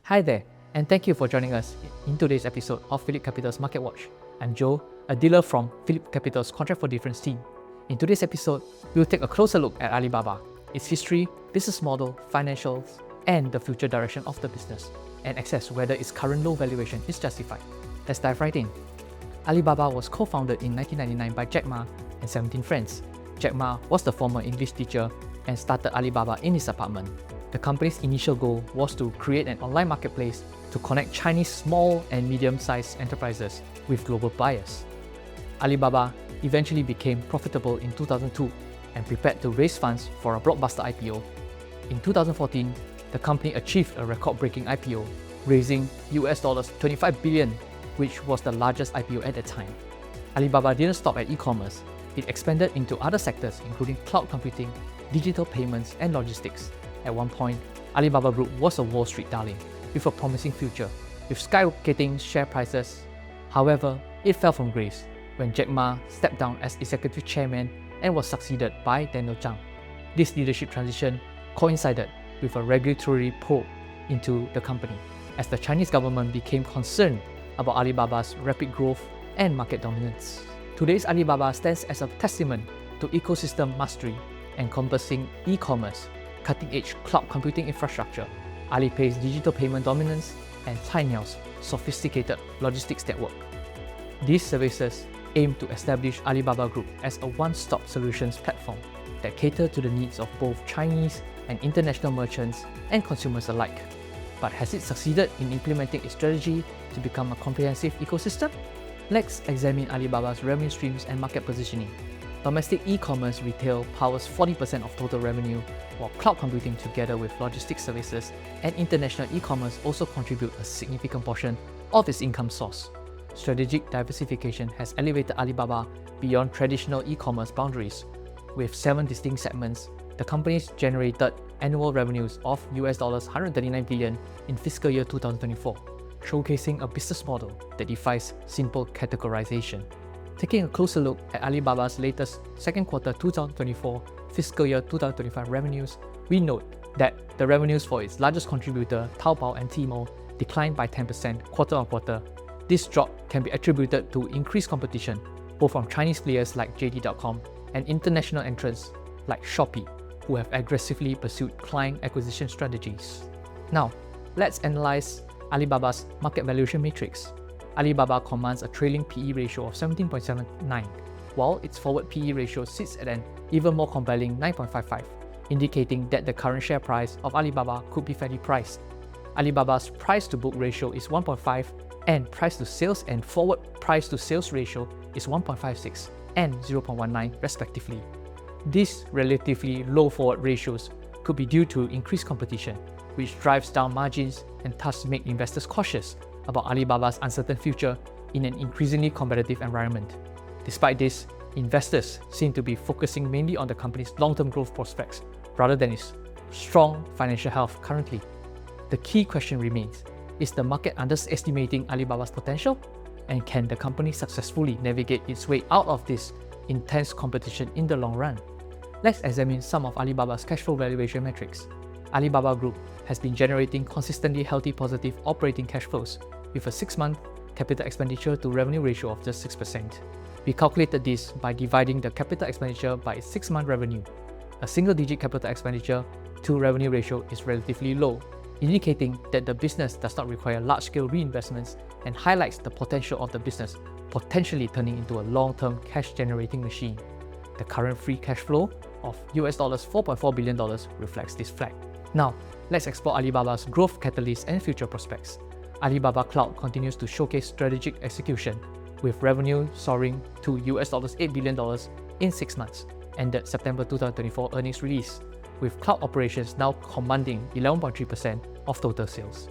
Hi there, and thank you for joining us in today's episode of PhillipCapital's Market Watch. I'm Joe, a dealer from PhillipCapital's Contract for Difference team. In today's episode, we'll take a closer look at Alibaba, its history, business model, financials, and the future direction of the business, and assess whether its current low valuation is justified. Let's dive right in. Alibaba was co-founded in 1999 by Jack Ma and 17 friends. Jack Ma was the former English teacher and started Alibaba in his apartment. The company's initial goal was to create an online marketplace to connect Chinese small and medium-sized enterprises with global buyers. Alibaba eventually became profitable in 2002 and prepared to raise funds for a blockbuster IPO. In 2014, the company achieved a record-breaking IPO, raising $25 billion, which was the largest IPO at the time. Alibaba didn't stop at e-commerce. It expanded into other sectors including cloud computing, digital payments, and logistics. At one point, Alibaba Group was a Wall Street darling with a promising future, with skyrocketing share prices. However, it fell from grace when Jack Ma stepped down as executive chairman and was succeeded by Daniel Zhang. This leadership transition coincided with a regulatory probe into the company, as the Chinese government became concerned about Alibaba's rapid growth and market dominance. Today's Alibaba stands as a testament to ecosystem mastery, encompassing e-commerce, cutting-edge cloud computing infrastructure, Alipay's digital payment dominance, and Cainiao's sophisticated logistics network. These services aim to establish Alibaba Group as a one-stop solutions platform that cater to the needs of both Chinese and international merchants and consumers alike. But has it succeeded in implementing its strategy to become a comprehensive ecosystem? Let's examine Alibaba's revenue streams and market positioning. Domestic e-commerce retail powers 40% of total revenue, while cloud computing together with logistics services and international e-commerce also contribute a significant portion of its income source. Strategic diversification has elevated Alibaba beyond traditional e-commerce boundaries. With 7 distinct segments, the company's generated annual revenues of $139 billion in fiscal year 2024, showcasing a business model that defies simple categorization. Taking a closer look at Alibaba's latest second quarter 2024 fiscal year 2025 revenues, we note that the revenues for its largest contributor, Taobao and Tmall, declined by 10% quarter-on-quarter. This drop can be attributed to increased competition, both from Chinese players like JD.com and international entrants like Shopee, who have aggressively pursued client acquisition strategies. Now, let's analyze Alibaba's market valuation matrix. Alibaba commands a trailing PE ratio of 17.79, while its forward PE ratio sits at an even more compelling 9.55, indicating that the current share price of Alibaba could be fairly priced. Alibaba's price-to-book ratio is 1.5, and price-to-sales and forward price-to-sales ratio is 1.56 and 0.19 respectively. These relatively low forward ratios could be due to increased competition, which drives down margins and thus make investors cautious about Alibaba's uncertain future in an increasingly competitive environment. Despite this, investors seem to be focusing mainly on the company's long-term growth prospects rather than its strong financial health currently. The key question remains, is the market underestimating Alibaba's potential? And can the company successfully navigate its way out of this intense competition in the long run? Let's examine some of Alibaba's cash flow valuation metrics. Alibaba Group has been generating consistently healthy positive operating cash flows with a 6-month capital expenditure to revenue ratio of just 6%. We calculated this by dividing the capital expenditure by its 6-month revenue. A single-digit capital expenditure to revenue ratio is relatively low, indicating that the business does not require large-scale reinvestments and highlights the potential of the business potentially turning into a long-term cash-generating machine. The current free cash flow of $4.4 billion reflects this fact. Now, let's explore Alibaba's growth catalysts and future prospects. Alibaba Cloud continues to showcase strategic execution, with revenue soaring to $8 billion in 6 months, ended September 2024 earnings release, with cloud operations now commanding 11.3% of total sales.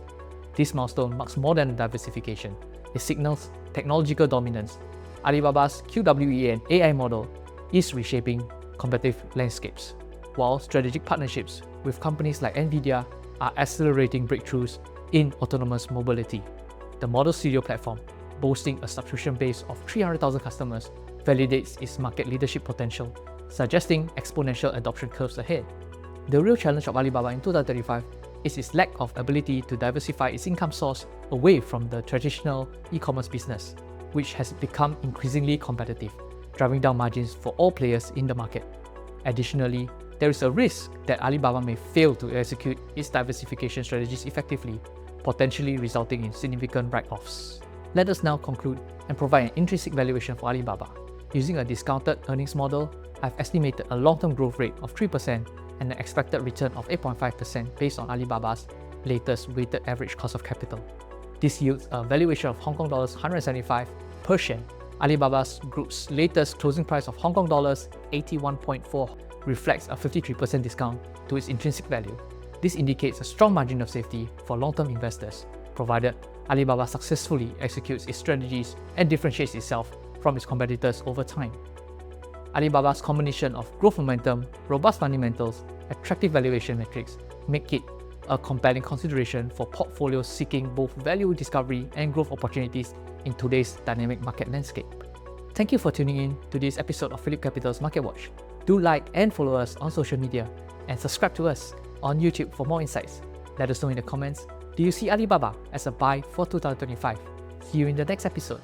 This milestone marks more than diversification. It signals technological dominance. Alibaba's QWEN AI model is reshaping competitive landscapes, while strategic partnerships with companies like NVIDIA are accelerating breakthroughs in autonomous mobility. The Model Studio platform, boasting a subscription base of 300,000 customers, validates its market leadership potential, suggesting exponential adoption curves ahead. The real challenge of Alibaba in 2035 is its lack of ability to diversify its income source away from the traditional e-commerce business, which has become increasingly competitive, driving down margins for all players in the market. Additionally, there is a risk that Alibaba may fail to execute its diversification strategies effectively, potentially resulting in significant write-offs. Let us now conclude and provide an intrinsic valuation for Alibaba. Using a discounted earnings model, I've estimated a long-term growth rate of 3% and an expected return of 8.5% based on Alibaba's latest weighted average cost of capital. This yields a valuation of Hong Kong dollars 175 per share. Alibaba's group's latest closing price of Hong Kong dollars 81.4 reflects a 53% discount to its intrinsic value. This indicates a strong margin of safety for long-term investors, provided Alibaba successfully executes its strategies and differentiates itself from its competitors over time. Alibaba's combination of growth momentum, robust fundamentals, attractive valuation metrics make it a compelling consideration for portfolios seeking both value discovery and growth opportunities in today's dynamic market landscape. Thank you for tuning in to this episode of PhillipCapital's Market Watch. Do like and follow us on social media and subscribe to us on YouTube for more insights. Let us know in the comments, do you see Alibaba as a buy for 2025? See you in the next episode.